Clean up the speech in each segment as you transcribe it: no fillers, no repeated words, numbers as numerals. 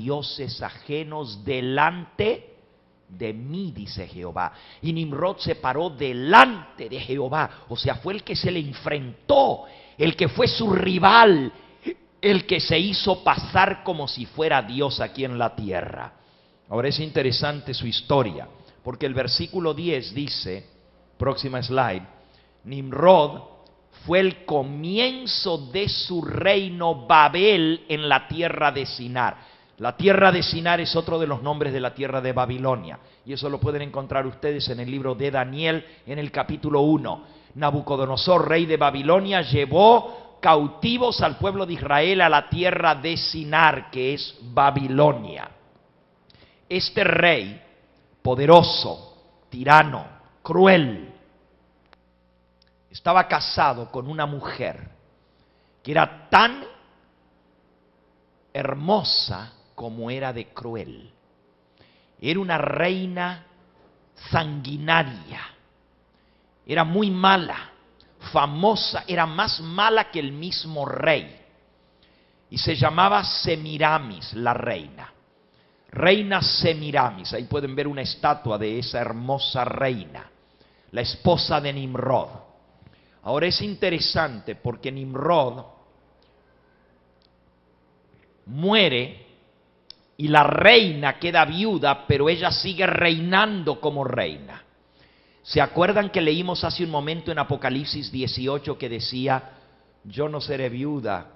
dioses ajenos delante de mí, dice Jehová. Y Nimrod se paró delante de Jehová, o sea, fue el que se le enfrentó, el que fue su rival, el que se hizo pasar como si fuera Dios aquí en la tierra. Ahora es interesante su historia, porque el versículo 10 dice, próxima slide, Nimrod fue el comienzo de su reino Babel en la tierra de Sinar. La tierra de Sinar es otro de los nombres de la tierra de Babilonia, y eso lo pueden encontrar ustedes en el libro de Daniel, en el capítulo 1. Nabucodonosor, rey de Babilonia, llevó cautivos al pueblo de Israel a la tierra de Sinar, que es Babilonia. Este rey, poderoso, tirano, cruel, estaba casado con una mujer que era tan hermosa como era de cruel. Era una reina sanguinaria, era muy mala, famosa, era más mala que el mismo rey, y se llamaba Semiramis, la reina. Reina Semiramis, ahí pueden ver una estatua de esa hermosa reina, la esposa de Nimrod. Ahora es interesante porque Nimrod muere y la reina queda viuda, pero ella sigue reinando como reina. ¿Se acuerdan que leímos hace un momento en Apocalipsis 18 que decía, yo no seré viuda,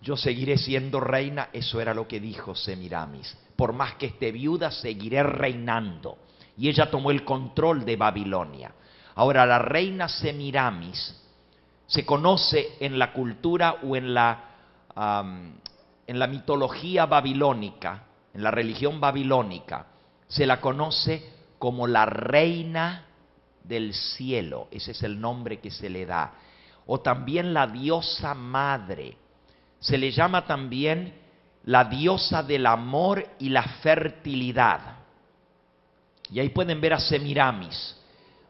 yo seguiré siendo reina? Eso era lo que dijo Semiramis. Por más que esté viuda, seguiré reinando. Y ella tomó el control de Babilonia. Ahora, la reina Semiramis se conoce en la cultura o en la mitología babilónica, en la religión babilónica, se la conoce como la reina del cielo. Ese es el nombre que se le da. O también la diosa madre. Se le llama también la diosa del amor y la fertilidad. Y ahí pueden ver a Semiramis.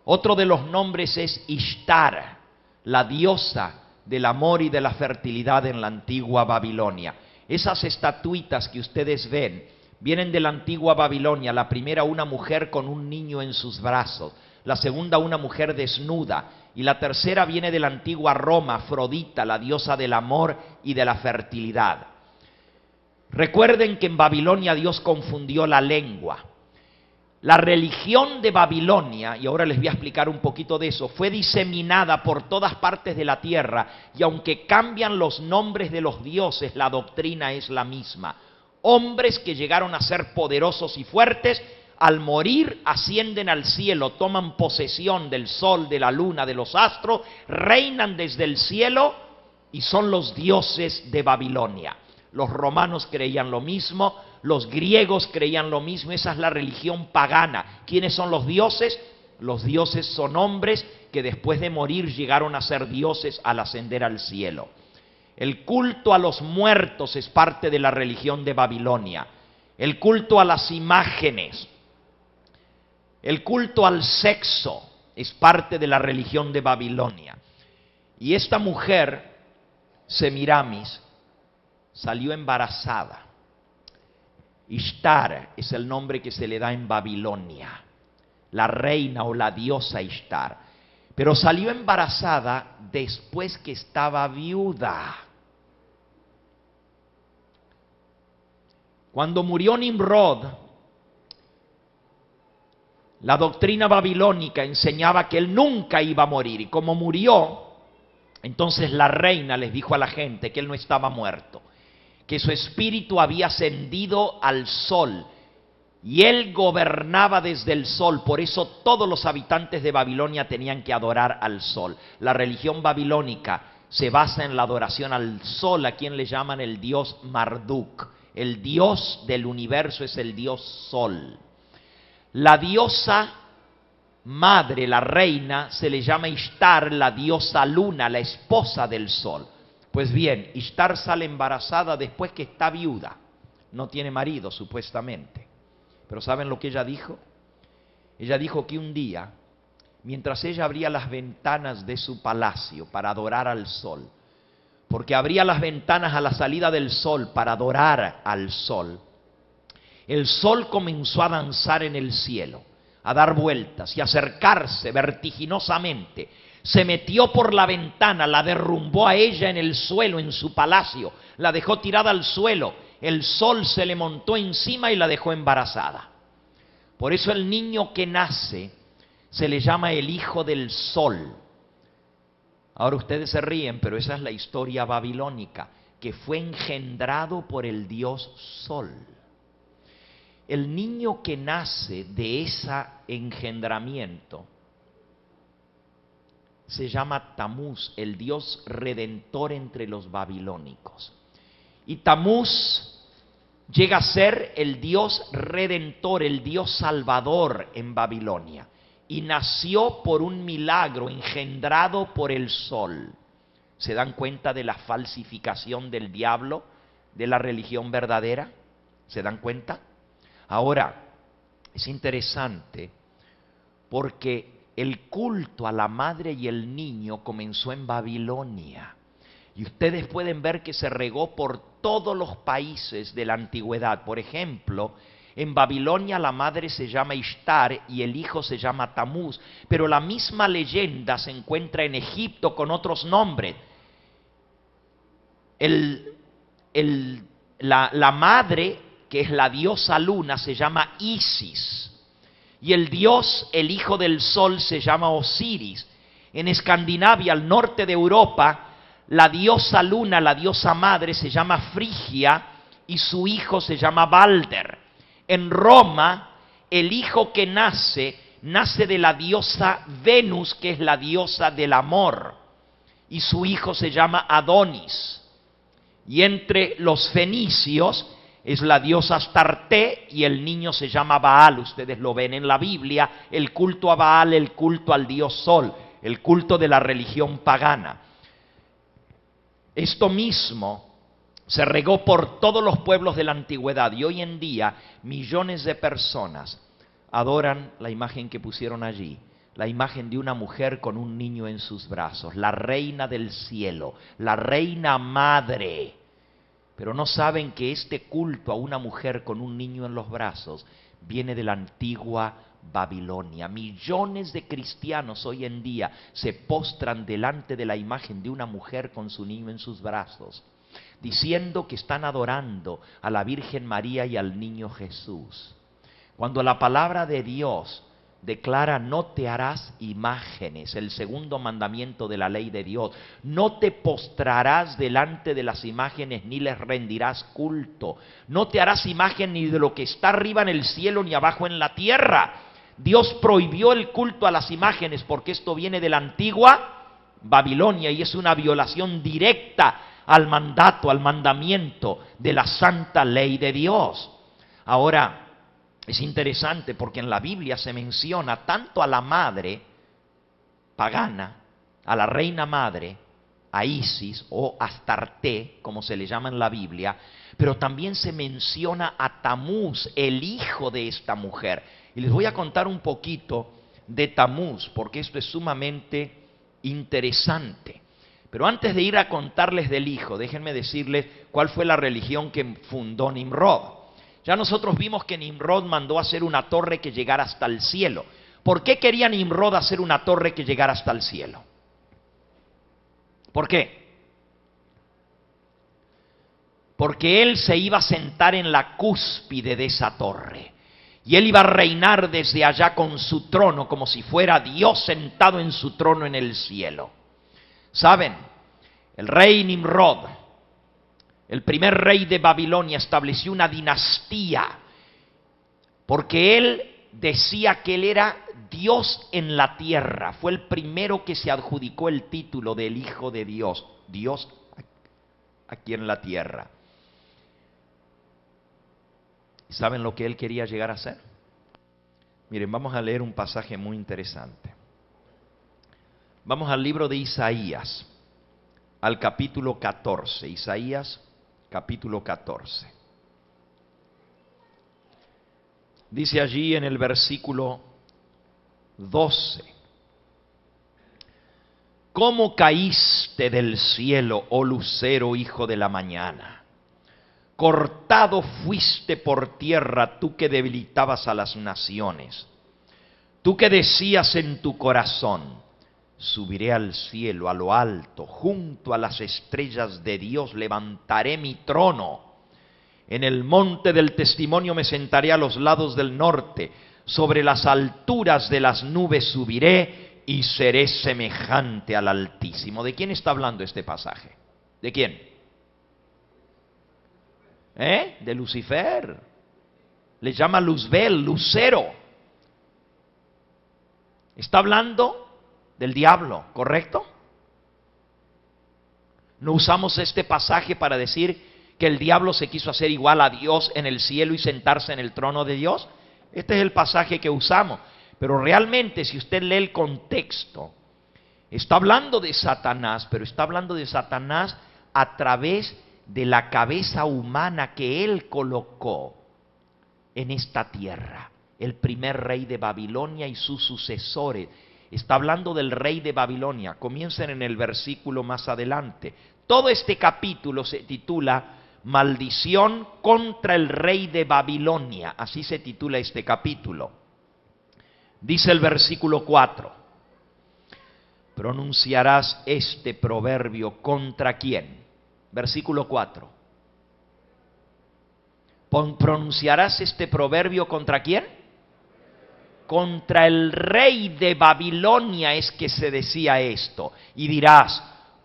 Otro de los nombres es Ishtar, la diosa del amor y de la fertilidad en la antigua Babilonia. Esas estatuitas que ustedes ven vienen de la antigua Babilonia. La primera, una mujer con un niño en sus brazos. La segunda, una mujer desnuda. Y la tercera viene de la antigua Roma, Afrodita, la diosa del amor y de la fertilidad. Recuerden que en Babilonia Dios confundió la lengua. La religión de Babilonia, y ahora les voy a explicar un poquito de eso, fue diseminada por todas partes de la tierra, y aunque cambian los nombres de los dioses, la doctrina es la misma. Hombres que llegaron a ser poderosos y fuertes, al morir ascienden al cielo, toman posesión del sol, de la luna, de los astros, reinan desde el cielo y son los dioses de Babilonia. Los romanos creían lo mismo, los griegos creían lo mismo. Esa es la religión pagana. ¿Quiénes son los dioses? Los dioses son hombres que después de morir llegaron a ser dioses al ascender al cielo. El culto a los muertos es parte de la religión de Babilonia. El culto a las imágenes, el culto al sexo es parte de la religión de Babilonia. Y esta mujer, Semiramis, salió embarazada. Ishtar es el nombre que se le da en Babilonia, la reina o la diosa Ishtar. Pero salió embarazada después que estaba viuda. Cuando murió Nimrod, la doctrina babilónica enseñaba que él nunca iba a morir. Y como murió, entonces la reina les dijo a la gente que él no estaba muerto, que su espíritu había ascendido al sol y él gobernaba desde el sol. Por eso todos los habitantes de Babilonia tenían que adorar al sol. La religión babilónica se basa en la adoración al sol, a quien le llaman el dios Marduk. El dios del universo es el dios sol. La diosa madre, la reina, se le llama Ishtar, la diosa luna, la esposa del sol. Pues bien, Ishtar sale embarazada después que está viuda. No tiene marido, supuestamente. Pero ¿saben lo que ella dijo? Ella dijo que un día, mientras ella abría las ventanas de su palacio para adorar al sol, porque abría las ventanas a la salida del sol para adorar al sol, el sol comenzó a danzar en el cielo, a dar vueltas y acercarse vertiginosamente. Se metió por la ventana, la derrumbó a ella en el suelo, en su palacio, la dejó tirada al suelo. El sol se le montó encima y la dejó embarazada. Por eso el niño que nace se le llama el hijo del sol. Ahora ustedes se ríen, pero esa es la historia babilónica, que fue engendrado por el dios Sol. El niño que nace de ese engendramiento se llama Tamuz, el dios redentor entre los babilónicos. Y Tamuz llega a ser el dios redentor, el dios salvador en Babilonia. Y nació por un milagro, engendrado por el sol. ¿Se dan cuenta de la falsificación del diablo de la religión verdadera? ¿Se dan cuenta? Ahora, es interesante porque el culto a la madre y el niño comenzó en Babilonia. Y ustedes pueden ver que se regó por todos los países de la antigüedad. Por ejemplo, en Babilonia la madre se llama Ishtar y el hijo se llama Tamuz, pero la misma leyenda se encuentra en Egipto con otros nombres. La madre, que es la diosa luna, se llama Isis, y el dios, el hijo del sol, se llama Osiris. En Escandinavia, al norte de Europa, la diosa luna, la diosa madre, se llama Frigia y su hijo se llama Balder. En Roma, el hijo que nace de la diosa Venus, que es la diosa del amor, y su hijo se llama Adonis. Y entre los fenicios es la diosa Astarte y el niño se llama Baal. Ustedes lo ven en la Biblia, el culto a Baal, el culto al dios Sol, el culto de la religión pagana. Esto mismo se regó por todos los pueblos de la antigüedad y hoy en día millones de personas adoran la imagen que pusieron allí, la imagen de una mujer con un niño en sus brazos, la reina del cielo, la reina madre. Pero no saben que este culto a una mujer con un niño en los brazos viene de la antigua Babilonia. Millones de cristianos hoy en día se postran delante de la imagen de una mujer con su niño en sus brazos, diciendo que están adorando a la Virgen María y al niño Jesús. Cuando la palabra de Dios declara: no te harás imágenes, el segundo mandamiento de la ley de Dios, no te postrarás delante de las imágenes ni les rendirás culto, no te harás imagen ni de lo que está arriba en el cielo ni abajo en la tierra. Dios prohibió el culto a las imágenes porque esto viene de la antigua Babilonia y es una violación directa al mandato, al mandamiento de la santa ley de Dios. Ahora, es interesante porque en la Biblia se menciona tanto a la madre pagana, a la reina madre, a Isis o Astarte, como se le llama en la Biblia, pero también se menciona a Tamuz, el hijo de esta mujer. Y les voy a contar un poquito de Tamuz, porque esto es sumamente interesante. Pero antes de ir a contarles del hijo, déjenme decirles cuál fue la religión que fundó Nimrod. Ya nosotros vimos que Nimrod mandó hacer una torre que llegara hasta el cielo. ¿Por qué quería Nimrod hacer una torre que llegara hasta el cielo? ¿Por qué? Porque él se iba a sentar en la cúspide de esa torre. Y él iba a reinar desde allá con su trono, como si fuera Dios sentado en su trono en el cielo. ¿Saben? El rey Nimrod, el primer rey de Babilonia, estableció una dinastía porque él decía que él era Dios en la tierra. Fue el primero que se adjudicó el título del Hijo de Dios, Dios aquí en la tierra. ¿Saben lo que él quería llegar a ser? Miren, vamos a leer un pasaje muy interesante. Vamos al libro de Isaías, al capítulo 14. Isaías, capítulo 14. Dice allí en el versículo 12: ¿Cómo caíste del cielo, oh lucero, hijo de la mañana? Cortado fuiste por tierra, tú que debilitabas a las naciones. Tú que decías en tu corazón, subiré al cielo, a lo alto, junto a las estrellas de Dios, levantaré mi trono. En el monte del testimonio me sentaré a los lados del norte, sobre las alturas de las nubes subiré y seré semejante al Altísimo. ¿De quién está hablando este pasaje? ¿De quién? De Lucifer. Le llama Luzbel, lucero. Está hablando del diablo, ¿correcto? No usamos este pasaje para decir que el diablo se quiso hacer igual a Dios en el cielo y sentarse en el trono de Dios. Este es el pasaje que usamos. Pero realmente, si usted lee el contexto, está hablando de Satanás, pero está hablando de Satanás a través de la cabeza humana que él colocó en esta tierra. El primer rey de Babilonia y sus sucesores. Está hablando del rey de Babilonia. Comiencen en el versículo más adelante. Todo este capítulo se titula Maldición contra el rey de Babilonia. Así se titula este capítulo. Dice el versículo 4. Pronunciarás este proverbio contra quién. Versículo 4. ¿Pronunciarás este proverbio contra quién? Contra el rey de Babilonia es que se decía esto. Y dirás,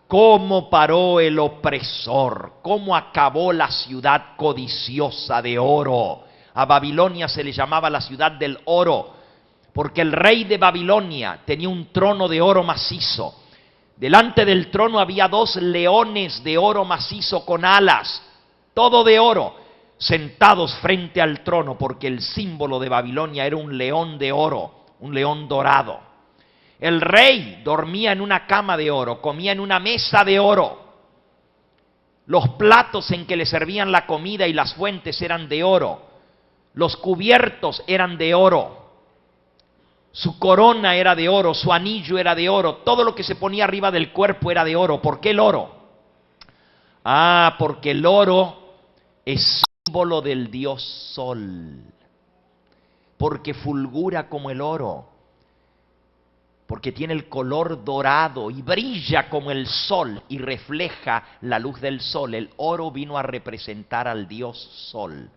¿cómo paró el opresor? ¿Cómo acabó la ciudad codiciosa de oro? A Babilonia se le llamaba la ciudad del oro, porque el rey de Babilonia tenía un trono de oro macizo. Delante del trono había 2 leones de oro macizo con alas, todo de oro, sentados frente al trono, porque el símbolo de Babilonia era un león de oro, un león dorado. El rey dormía en una cama de oro, comía en una mesa de oro. Los platos en que le servían la comida y las fuentes eran de oro. Los cubiertos eran de oro. Su corona era de oro, su anillo era de oro, todo lo que se ponía arriba del cuerpo era de oro. ¿Por qué el oro? Porque el oro es símbolo del dios Sol, porque fulgura como el oro, porque tiene el color dorado y brilla como el sol y refleja la luz del sol. El oro vino a representar al dios Sol,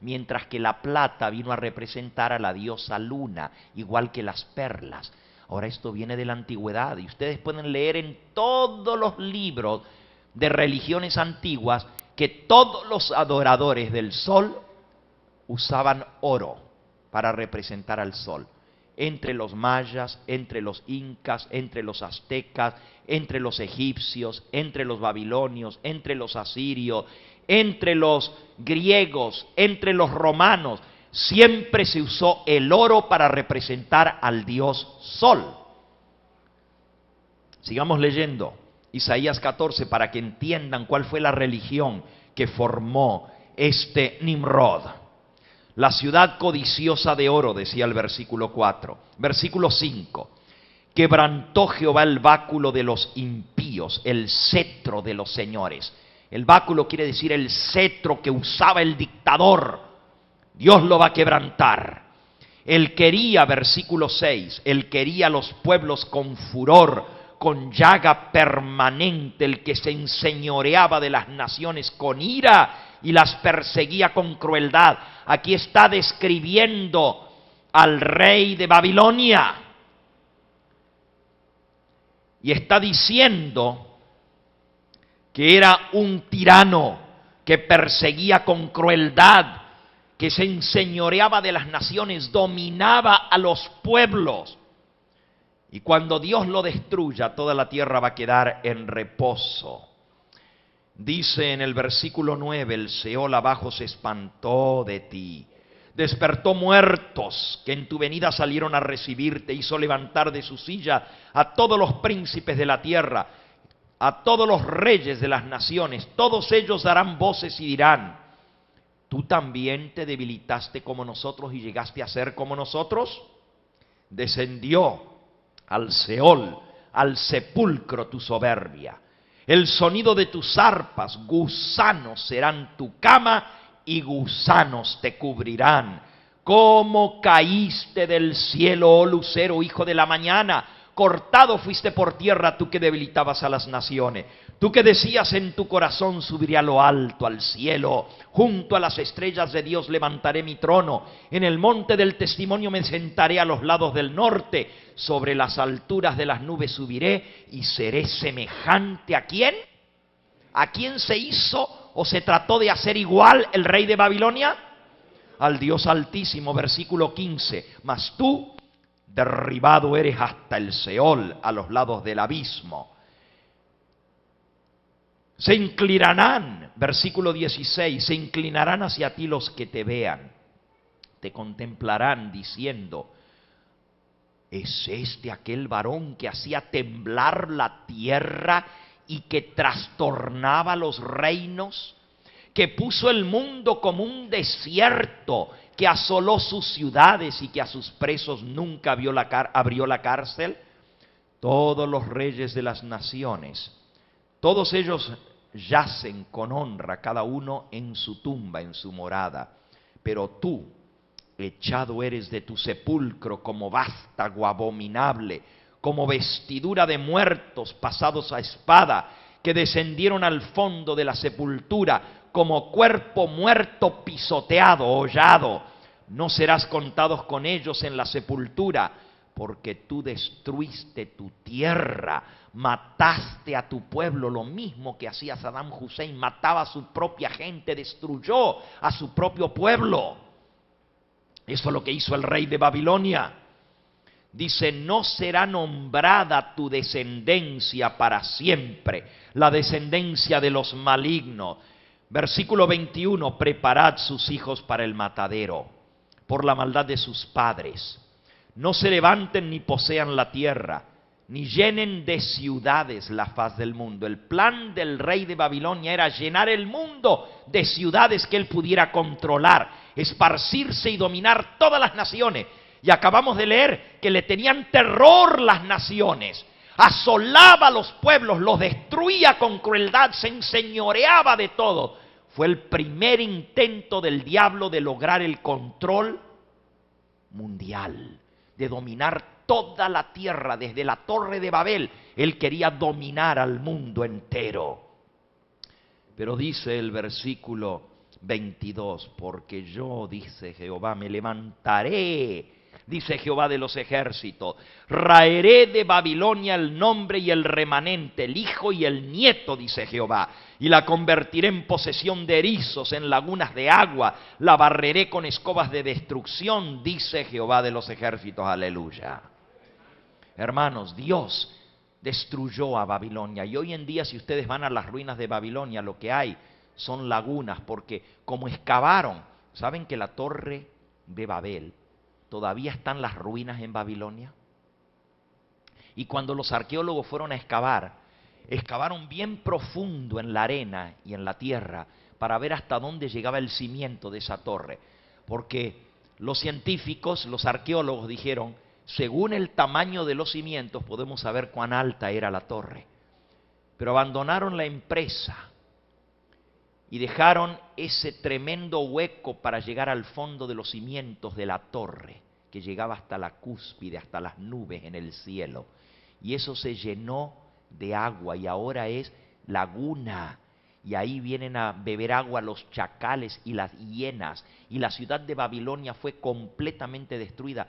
mientras que la plata vino a representar a la diosa Luna, igual que las perlas. Ahora esto viene de la antigüedad y ustedes pueden leer en todos los libros de religiones antiguas que todos los adoradores del sol usaban oro para representar al sol. Entre los mayas, entre los incas, entre los aztecas, entre los egipcios, entre los babilonios, entre los asirios, entre los griegos, entre los romanos, siempre se usó el oro para representar al dios Sol. Sigamos leyendo Isaías 14 para que entiendan cuál fue la religión que formó este Nimrod. La ciudad codiciosa de oro, decía el versículo 4. Versículo 5. Quebrantó Jehová el báculo de los impíos, el cetro de los señores. El báculo quiere decir el cetro que usaba el dictador. Dios lo va a quebrantar. Él quería, versículo 6, él quería a los pueblos con furor, con llaga permanente, el que se enseñoreaba de las naciones con ira y las perseguía con crueldad. Aquí está describiendo al rey de Babilonia. Y está diciendo que era un tirano que perseguía con crueldad, que se enseñoreaba de las naciones, dominaba a los pueblos. Y cuando Dios lo destruya, toda la tierra va a quedar en reposo. Dice en el versículo 9, el Seol abajo se espantó de ti, despertó muertos que en tu venida salieron a recibirte, hizo levantar de su silla a todos los príncipes de la tierra, a todos los reyes de las naciones, todos ellos darán voces y dirán, ¿tú también te debilitaste como nosotros y llegaste a ser como nosotros? Descendió al Seol, al sepulcro tu soberbia. El sonido de tus arpas, gusanos serán tu cama y gusanos te cubrirán. ¿Cómo caíste del cielo, oh lucero, hijo de la mañana? Cortado fuiste por tierra, tú que debilitabas a las naciones. Tú que decías en tu corazón, subiré a lo alto, al cielo. Junto a las estrellas de Dios levantaré mi trono. En el monte del testimonio me sentaré a los lados del norte. Sobre las alturas de las nubes subiré y seré semejante ¿a quién? ¿A quién se hizo o se trató de hacer igual el rey de Babilonia? Al Dios Altísimo, versículo 15. Mas tú, derribado eres hasta el Seol, a los lados del abismo. Se inclinarán, versículo 16, se inclinarán hacia ti los que te vean. Te contemplarán diciendo, ¿es este aquel varón que hacía temblar la tierra y que trastornaba los reinos? Que puso el mundo como un desierto, que asoló sus ciudades y que a sus presos nunca abrió la cárcel. Todos los reyes de las naciones, todos ellos yacen con honra, cada uno en su tumba, en su morada. Pero tú, echado eres de tu sepulcro como vástago abominable, como vestidura de muertos pasados a espada, que descendieron al fondo de la sepultura, como cuerpo muerto pisoteado, hollado. No serás contados con ellos en la sepultura, porque tú destruiste tu tierra, mataste a tu pueblo, lo mismo que hacía Saddam Hussein, mataba a su propia gente, destruyó a su propio pueblo. Eso es lo que hizo el rey de Babilonia. Dice, no será nombrada tu descendencia para siempre, la descendencia de los malignos. Versículo 21, preparad sus hijos para el matadero, por la maldad de sus padres. No se levanten ni posean la tierra, ni llenen de ciudades la faz del mundo. El plan del rey de Babilonia era llenar el mundo de ciudades que él pudiera controlar, esparcirse y dominar todas las naciones. Y acabamos de leer que le tenían terror las naciones, asolaba a los pueblos, los destruía con crueldad, se enseñoreaba de todo. Fue el primer intento del diablo de lograr el control mundial, de dominar toda la tierra, desde la Torre de Babel. Él quería dominar al mundo entero. Pero dice el versículo 22, porque yo, dice Jehová, me levantaré, dice Jehová de los ejércitos, raeré de Babilonia el nombre y el remanente, el hijo y el nieto, dice Jehová, y la convertiré en posesión de erizos, en lagunas de agua, la barreré con escobas de destrucción, dice Jehová de los ejércitos, aleluya. Hermanos, Dios destruyó a Babilonia, y hoy en día si ustedes van a las ruinas de Babilonia, lo que hay son lagunas, porque como excavaron, ¿saben que la Torre de Babel todavía están las ruinas en Babilonia? Y cuando los arqueólogos fueron a excavar, excavaron bien profundo en la arena y en la tierra para ver hasta dónde llegaba el cimiento de esa torre. Porque los científicos, los arqueólogos dijeron, según el tamaño de los cimientos podemos saber cuán alta era la torre. Pero abandonaron la empresa y dejaron ese tremendo hueco para llegar al fondo de los cimientos de la torre, que llegaba hasta la cúspide, hasta las nubes en el cielo. Y eso se llenó de agua y ahora es laguna. Y ahí vienen a beber agua los chacales y las hienas. Y la ciudad de Babilonia fue completamente destruida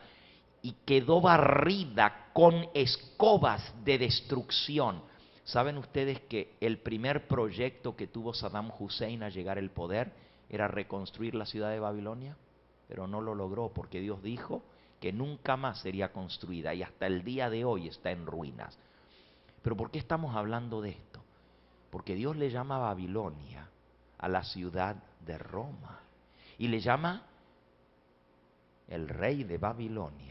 y quedó barrida con escobas de destrucción. ¿Saben ustedes que el primer proyecto que tuvo Saddam Hussein al llegar al poder era reconstruir la ciudad de Babilonia? Pero no lo logró porque Dios dijo que nunca más sería construida y hasta el día de hoy está en ruinas. ¿Pero por qué estamos hablando de esto? Porque Dios le llama a Babilonia a la ciudad de Roma y le llama el rey de Babilonia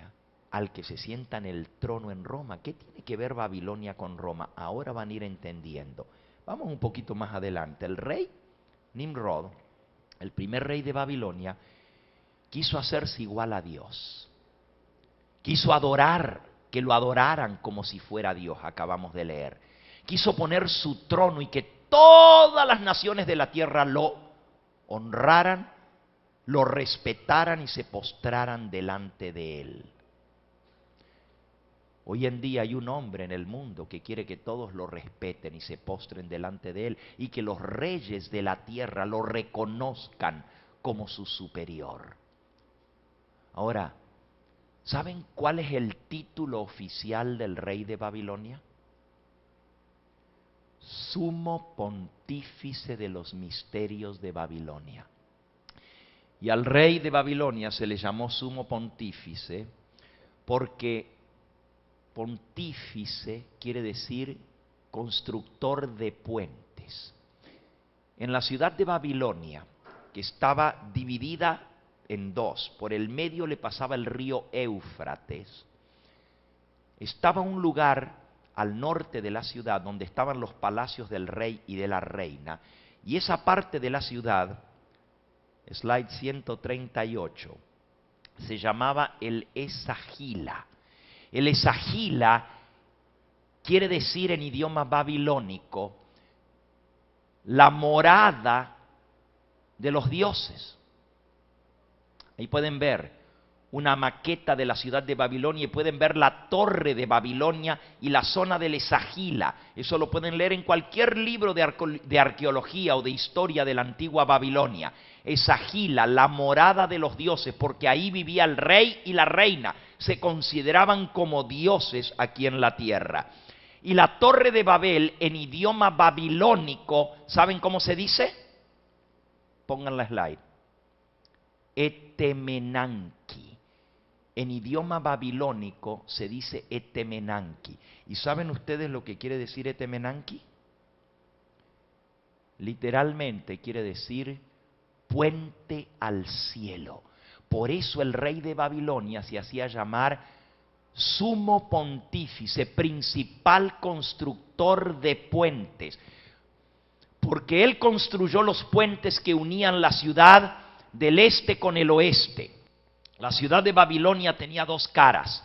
al que se sienta en el trono en Roma. ¿Qué tiene que ver Babilonia con Roma? Ahora van a ir entendiendo. Vamos un poquito más adelante. El rey Nimrod, el primer rey de Babilonia, quiso hacerse igual a Dios. Quiso adorar que lo adoraran como si fuera Dios, acabamos de leer. Quiso poner su trono y que todas las naciones de la tierra lo honraran, lo respetaran y se postraran delante de él. Hoy en día hay un hombre en el mundo que quiere que todos lo respeten y se postren delante de él y que los reyes de la tierra lo reconozcan como su superior. Ahora, ¿saben cuál es el título oficial del rey de Babilonia? Sumo pontífice de los misterios de Babilonia. Y al rey de Babilonia se le llamó sumo pontífice porque pontífice quiere decir constructor de puentes. En la ciudad de Babilonia, que estaba dividida en dos, por el medio le pasaba el río Éufrates, estaba un lugar al norte de la ciudad donde estaban los palacios del rey y de la reina, y esa parte de la ciudad, slide 138, se llamaba el Esagila. El Esagila quiere decir en idioma babilónico la morada de los dioses. Ahí pueden ver una maqueta de la ciudad de Babilonia y pueden ver la torre de Babilonia y la zona del Esagila. Eso lo pueden leer en cualquier libro de arqueología o de historia de la antigua Babilonia. Esagila, la morada de los dioses, porque ahí vivía el rey y la reina. Se consideraban como dioses aquí en la tierra. Y la torre de Babel, en idioma babilónico, ¿saben cómo se dice? Pongan la slide. Etemenanki. En idioma babilónico se dice Etemenanki. ¿Y saben ustedes lo que quiere decir Etemenanki? Literalmente quiere decir puente al cielo. Por eso el rey de Babilonia se hacía llamar sumo pontífice, principal constructor de puentes, porque él construyó los puentes que unían la ciudad del este con el oeste. La ciudad de Babilonia tenía dos caras,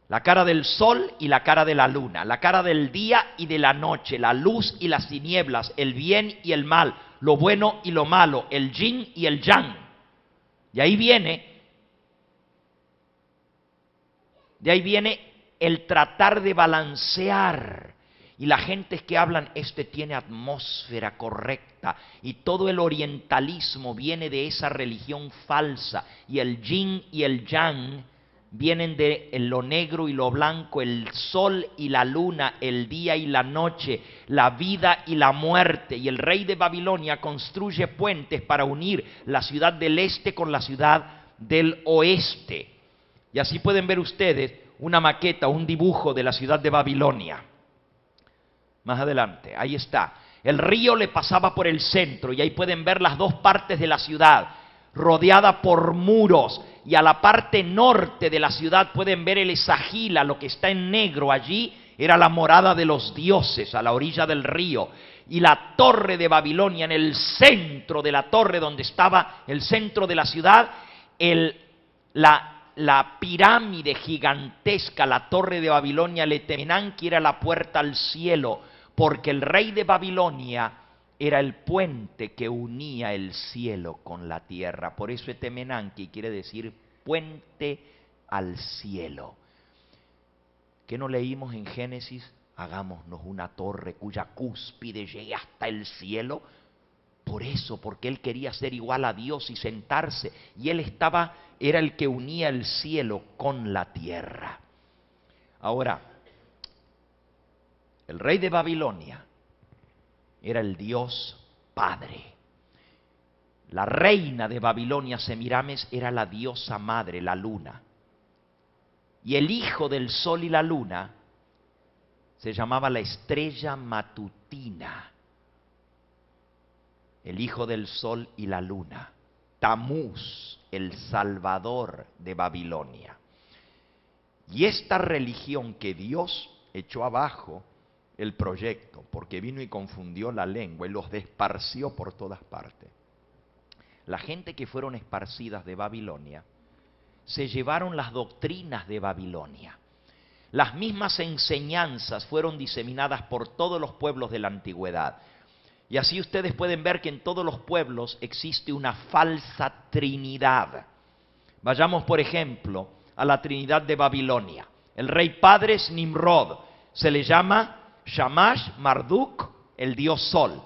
la cara del sol y la cara de la luna, la cara del día y de la noche, la luz y las tinieblas, el bien y el mal, lo bueno y lo malo, el yin y el yang. De ahí viene el tratar de balancear. Y la gente que hablan, este tiene atmósfera correcta. Y todo el orientalismo viene de esa religión falsa. Y el yin y el yang vienen de lo negro y lo blanco, el sol y la luna, el día y la noche, la vida y la muerte. Y el rey de Babilonia construye puentes para unir la ciudad del este con la ciudad del oeste. Y así pueden ver ustedes una maqueta, un dibujo de la ciudad de Babilonia. Más adelante, ahí está. El río le pasaba por el centro y ahí pueden ver las dos partes de la ciudad, rodeada por muros. Y a la parte norte de la ciudad pueden ver el Esagila, lo que está en negro allí era la morada de los dioses a la orilla del río. Y la torre de Babilonia, en centro de la torre donde estaba el centro de la ciudad, la pirámide gigantesca, la torre de Babilonia, el Etemenanki, era la puerta al cielo, porque el rey de Babilonia era el puente que unía el cielo con la tierra. Por eso Etemenanki quiere decir puente al cielo. ¿Qué no leímos en Génesis? Hagámonos una torre cuya cúspide llegue hasta el cielo. Por eso, porque él quería ser igual a Dios y sentarse. Y él era el que unía el cielo con la tierra. Ahora, el rey de Babilonia era el Dios Padre. La reina de Babilonia, Semiramis, era la diosa madre, la luna. Y el hijo del sol y la luna se llamaba la estrella matutina. El hijo del sol y la luna, Tamuz, el salvador de Babilonia. Y esta religión que Dios echó abajo el proyecto, porque vino y confundió la lengua y los esparció por todas partes. La gente que fueron esparcidas de Babilonia se llevaron las doctrinas de Babilonia. Las mismas enseñanzas fueron diseminadas por todos los pueblos de la antigüedad. Y así ustedes pueden ver que en todos los pueblos existe una falsa trinidad. Vayamos, por ejemplo, a la Trinidad de Babilonia. El rey padre es Nimrod. Se le llama Shamash Marduk, el dios Sol.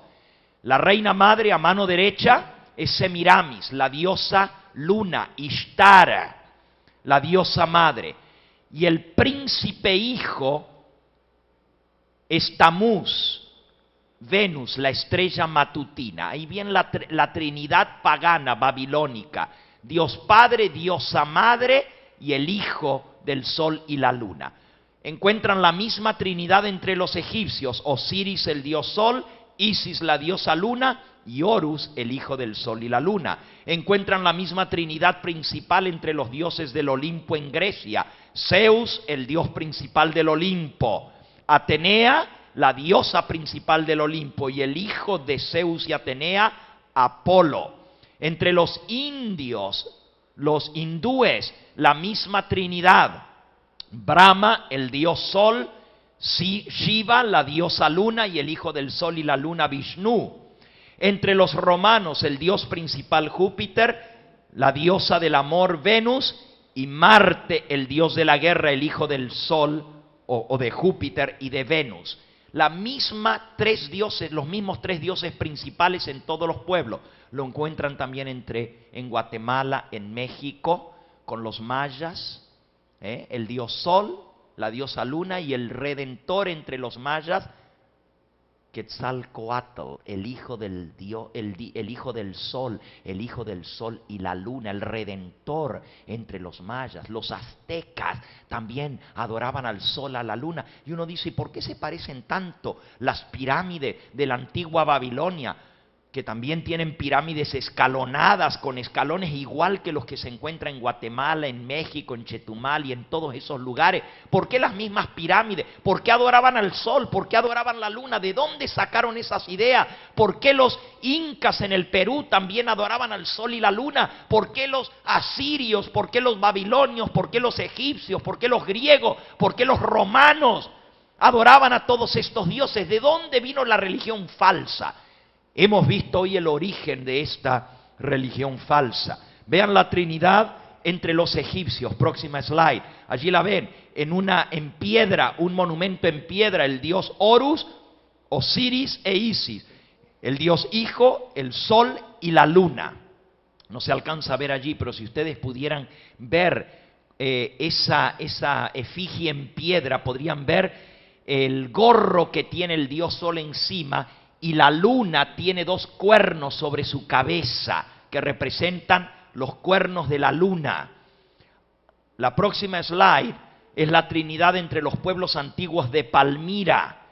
La reina madre a mano derecha es Semiramis, la diosa luna, Ishtar, la diosa madre. Y el príncipe hijo es Tamuz, Venus, la estrella matutina. Ahí viene la Trinidad pagana babilónica. Dios Padre, diosa madre y el hijo del sol y la luna. Encuentran la misma Trinidad entre los egipcios: Osiris, el dios sol; Isis, la diosa luna; y Horus, el hijo del sol y la luna. Encuentran la misma Trinidad principal entre los dioses del Olimpo en Grecia: Zeus, el dios principal del Olimpo; Atenea, la diosa principal del Olimpo, y el hijo de Zeus y Atenea, Apolo. Entre los indios, los hindúes, la misma Trinidad: Brahma, el dios sol; Shiva, la diosa luna, y el hijo del sol y la luna, Vishnu. Entre los romanos, el dios principal Júpiter, la diosa del amor Venus, y Marte, el dios de la guerra, el hijo del sol o de Júpiter y de Venus. Los mismos tres dioses principales en todos los pueblos. Lo encuentran también en Guatemala, en México, con los mayas, el dios Sol, la diosa Luna, y el Redentor entre los mayas, Quetzalcóatl, el hijo del hijo del sol, el hijo del sol y la luna, el Redentor entre los mayas. Los aztecas también adoraban al sol, a la luna. Y uno dice, ¿por qué se parecen tanto las pirámides de la antigua Babilonia, que también tienen pirámides escalonadas, con escalones igual que los que se encuentran en Guatemala, en México, en Chetumal y en todos esos lugares? ¿Por qué las mismas pirámides? ¿Por qué adoraban al sol? ¿Por qué adoraban la luna? ¿De dónde sacaron esas ideas? ¿Por qué los incas en el Perú también adoraban al sol y la luna? ¿Por qué los asirios? ¿Por qué los babilonios? ¿Por qué los egipcios? ¿Por qué los griegos? ¿Por qué los romanos adoraban a todos estos dioses? ¿De dónde vino la religión falsa? Hemos visto hoy el origen de esta religión falsa. Vean la Trinidad entre los egipcios. Próxima slide. Allí la ven, en piedra, un monumento en piedra: el dios Horus, Osiris e Isis. El dios Hijo, el Sol y la Luna. No se alcanza a ver allí, pero si ustedes pudieran ver esa efigie en piedra, podrían ver el gorro que tiene el dios Sol encima. Y la luna tiene dos cuernos sobre su cabeza, que representan los cuernos de la luna. La próxima slide es la Trinidad entre los pueblos antiguos de Palmira: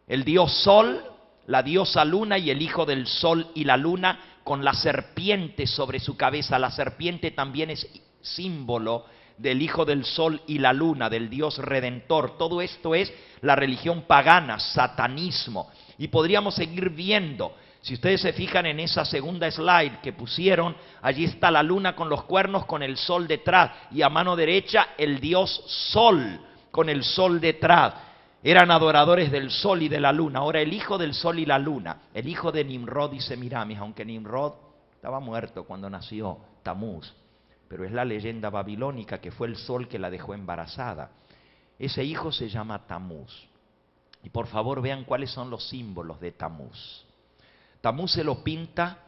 el dios Sol, la diosa Luna y el hijo del Sol y la Luna, con la serpiente sobre su cabeza. La serpiente también es símbolo del hijo del Sol y la Luna, del Dios Redentor. Todo esto es la religión pagana, satanismo. Y podríamos seguir viendo. Si ustedes se fijan en esa segunda slide que pusieron, allí está la luna con los cuernos, con el sol detrás, y a mano derecha el dios Sol con el sol detrás. Eran adoradores del sol y de la luna. Ahora el hijo del sol y la luna, el hijo de Nimrod y Semiramis, aunque Nimrod estaba muerto cuando nació Tamuz, pero es la leyenda babilónica que fue el sol que la dejó embarazada. Ese hijo se llama Tamuz. Y por favor vean cuáles son los símbolos de Tamuz. Tamuz se lo pinta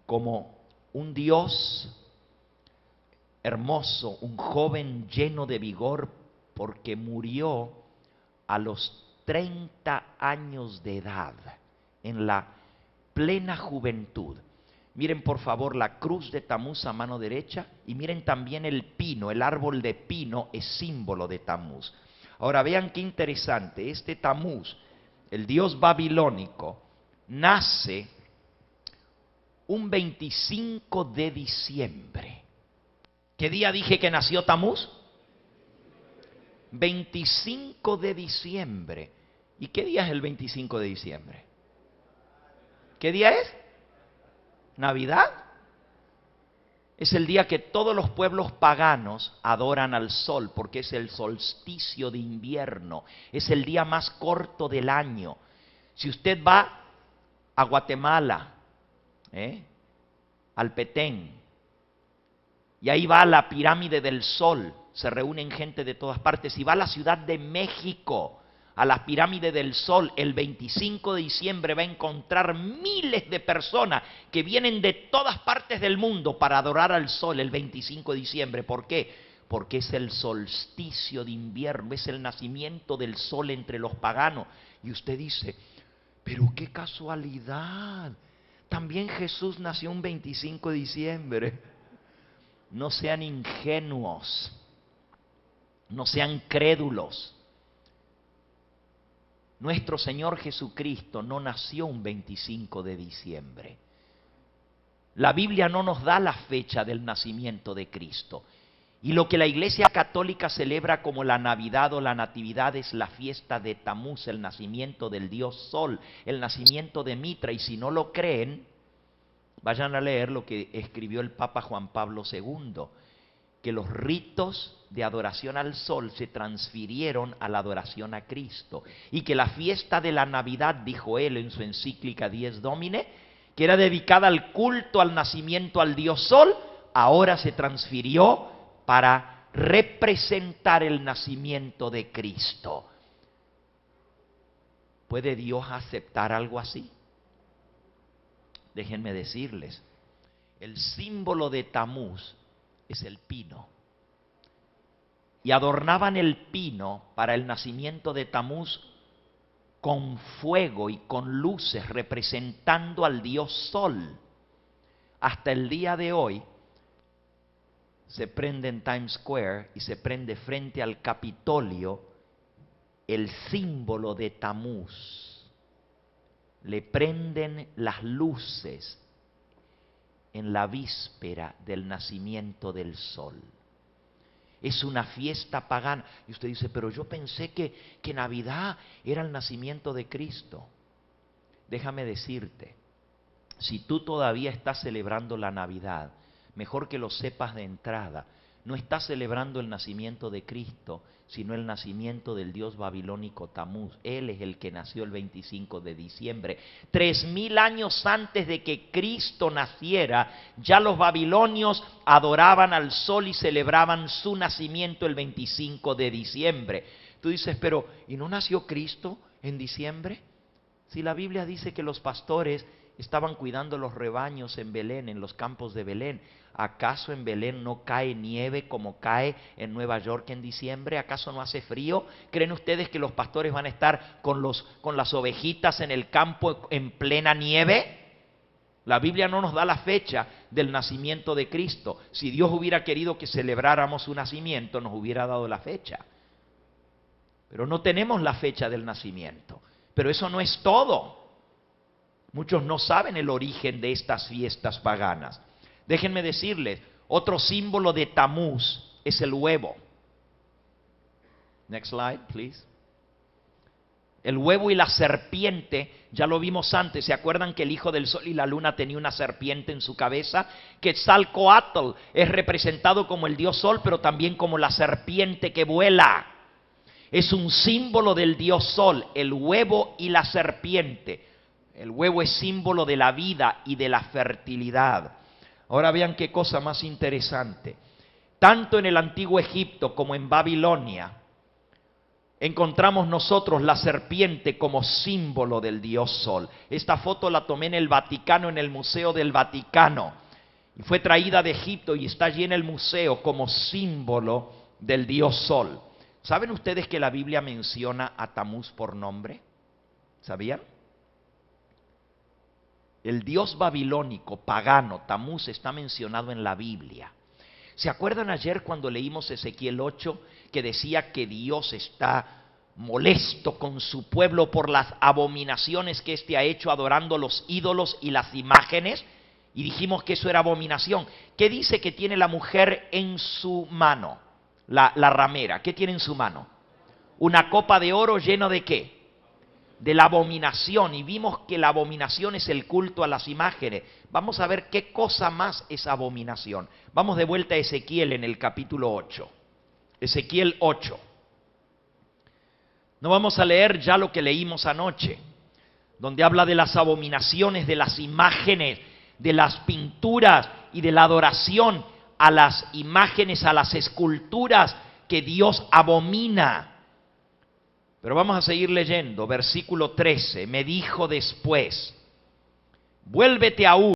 como un dios hermoso, un joven lleno de vigor, porque murió a los 30 años de edad, en la plena juventud. Miren por favor la cruz de Tamuz a mano derecha, y miren también el pino. El árbol de pino es símbolo de Tamuz. Ahora vean qué interesante, este Tamuz, el dios babilónico, nace un 25 de diciembre. ¿Qué día dije que nació Tamuz? 25 de diciembre. ¿Y qué día es el 25 de diciembre? ¿Qué día es? ¿Navidad? Es el día que todos los pueblos paganos adoran al sol, porque es el solsticio de invierno. Es el día más corto del año. Si usted va a Guatemala, al Petén, y ahí va a la pirámide del Sol, se reúnen gente de todas partes. Si va a la Ciudad de México, a la pirámide del Sol, el 25 de diciembre va a encontrar miles de personas que vienen de todas partes del mundo para adorar al Sol el 25 de diciembre. ¿Por qué? Porque es el solsticio de invierno, es el nacimiento del Sol entre los paganos. Y usted dice, pero qué casualidad, también Jesús nació un 25 de diciembre. No sean ingenuos, no sean crédulos. Nuestro Señor Jesucristo no nació un 25 de diciembre. La Biblia no nos da la fecha del nacimiento de Cristo. Y lo que la Iglesia Católica celebra como la Navidad o la Natividad es la fiesta de Tamuz, el nacimiento del Dios Sol, el nacimiento de Mitra. Y si no lo creen, vayan a leer lo que escribió el Papa Juan Pablo II, que los ritos de adoración al sol se transfirieron a la adoración a Cristo, y que la fiesta de la Navidad, dijo él en su encíclica Dies Domine, que era dedicada al culto al nacimiento al Dios Sol, ahora se transfirió para representar el nacimiento de Cristo. ¿Puede Dios aceptar algo así? Déjenme decirles, el símbolo de Tamuz es el pino. Y adornaban el pino para el nacimiento de Tamuz con fuego y con luces representando al Dios Sol. Hasta el día de hoy se prende en Times Square y se prende frente al Capitolio el símbolo de Tamuz. Le prenden las luces en la víspera del nacimiento del sol. Es una fiesta pagana. Y usted dice, pero yo pensé que Navidad era el nacimiento de Cristo. Déjame decirte, si tú todavía estás celebrando la Navidad, mejor que lo sepas de entrada, no estás celebrando el nacimiento de Cristo, sino el nacimiento del dios babilónico Tamuz. Él es el que nació el 25 de diciembre. 3000 años antes de que Cristo naciera, ya los babilonios adoraban al sol y celebraban su nacimiento el 25 de diciembre. Tú dices, pero ¿y no nació Cristo en diciembre? Si la Biblia dice que los pastores estaban cuidando los rebaños en Belén, en los campos de Belén. ¿Acaso en Belén no cae nieve como cae en Nueva York en diciembre? ¿Acaso no hace frío? ¿Creen ustedes que los pastores van a estar con las ovejitas en el campo en plena nieve? La Biblia no nos da la fecha del nacimiento de Cristo. Si Dios hubiera querido que celebráramos su nacimiento, nos hubiera dado la fecha. Pero no tenemos la fecha del nacimiento. Pero eso no es todo. Muchos no saben el origen de estas fiestas paganas. Déjenme decirles, otro símbolo de Tamuz es el huevo. Next slide, please. El huevo y la serpiente, ya lo vimos antes. ¿Se acuerdan que el hijo del sol y la luna tenía una serpiente en su cabeza? Quetzalcóatl es representado como el dios sol, pero también como la serpiente que vuela. Es un símbolo del dios sol, el huevo y la serpiente. El huevo es símbolo de la vida y de la fertilidad. Ahora vean qué cosa más interesante. Tanto en el antiguo Egipto como en Babilonia, encontramos nosotros la serpiente como símbolo del dios Sol. Esta foto la tomé en el Vaticano, en el Museo del Vaticano. Y fue traída de Egipto y está allí en el museo como símbolo del dios Sol. ¿Saben ustedes que la Biblia menciona a Tamuz por nombre? ¿Sabían? El dios babilónico, pagano, Tamuz, está mencionado en la Biblia. ¿Se acuerdan ayer cuando leímos Ezequiel 8 que decía que Dios está molesto con su pueblo por las abominaciones que éste ha hecho adorando los ídolos y las imágenes? Y dijimos que eso era abominación. ¿Qué dice que tiene la mujer en su mano? La ramera, ¿qué tiene en su mano? Una copa de oro lleno de ¿qué? de la abominación y vimos que la abominación es el culto a las imágenes. Vamos a ver qué cosa más es abominación. Vamos de vuelta a Ezequiel en el capítulo 8. Ezequiel 8. No vamos a leer ya lo que leímos anoche, donde habla de las abominaciones, de las imágenes, de las pinturas y de la adoración a las imágenes, a las esculturas que Dios abomina. Pero vamos a seguir leyendo, versículo 13. Me dijo después, vuélvete aún